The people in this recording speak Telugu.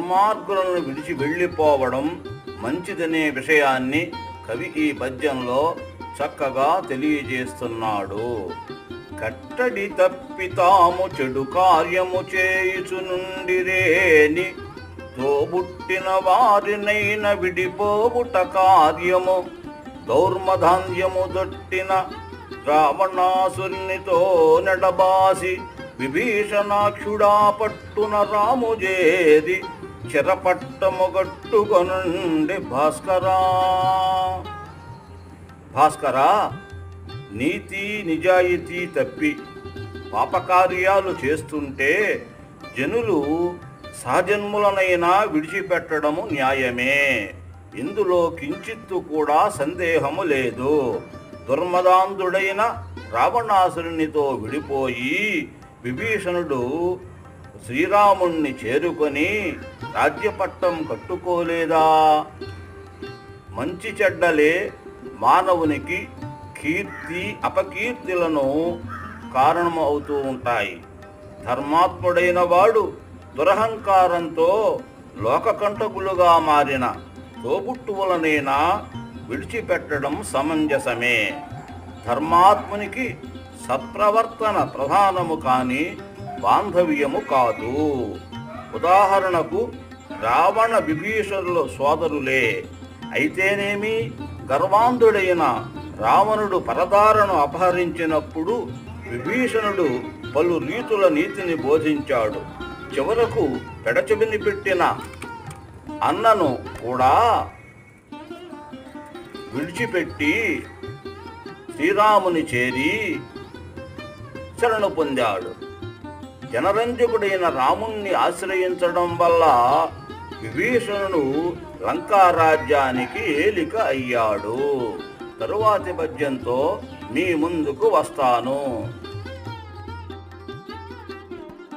దుర్మార్గులను విడిచి వెళ్ళిపోవడం మంచిదనే విషయాన్ని కవి ఈ పద్యంలో చక్కగా తెలియజేస్తున్నాడు. కట్టడి తప్పితాము చెడు కార్యము చేయుచునుండిరేని తోబుట్టిన వారినైన విడిపోవుట కార్యము. దౌర్మధాన్యము దొట్టిన రావణాసునితో నెడబాసి విభీషణాక్షుడా పట్టున రాముజేరి చెరపట్టముగట్టుకొనుండి భాస్కరా, నీతి నిజాయితీ తప్పి పాపకార్యాలు చేస్తుంటే జనులు సహజన్ములనైనా విడిచిపెట్టడము న్యాయమే. ఇందులో కించిత్తు కూడా సందేహము లేదు. దుర్మదాంధుడైన రావణాసురునితో విడిపోయి విభీషణుడు శ్రీరాముణ్ణి చేరుకొని రాజ్యపట్టం కట్టుకోలేదా? మంచి చెడ్డలే మానవునికి కీర్తి అపకీర్తులను కారణము అవుతూ ఉంటాయి. ధర్మాత్ముడైన వాడు దురహంకారంతో లోకకంటకులుగా మారిన తోబుట్టువులనైనా విడిచిపెట్టడం సమంజసమే. ధర్మాత్మునికి సత్ప్రవర్తన ప్రధానము కాని బాంధవ్యము కాదు. ఉదాహరణకు రావణ విభీషణుల సోదరులే అయితేనేమి, గర్వాంధుడైన రావణుడు పరదారను అపహరించినప్పుడు విభీషణుడు పలు రీతుల నీతిని బోధించాడు. చివరకు పెడచెవిని పెట్టిన అన్నను కూడా విడిచిపెట్టి శ్రీరాముని చేరి శరణు పొందాడు. జనరంజకుడైన రాముణ్ణి ఆశ్రయించడం వల్ల విభీషణుడు లంకారాజ్యానికి ఏలిక అయ్యాడు. తరువాతి పద్యంతో మీ ముందుకు వస్తాను.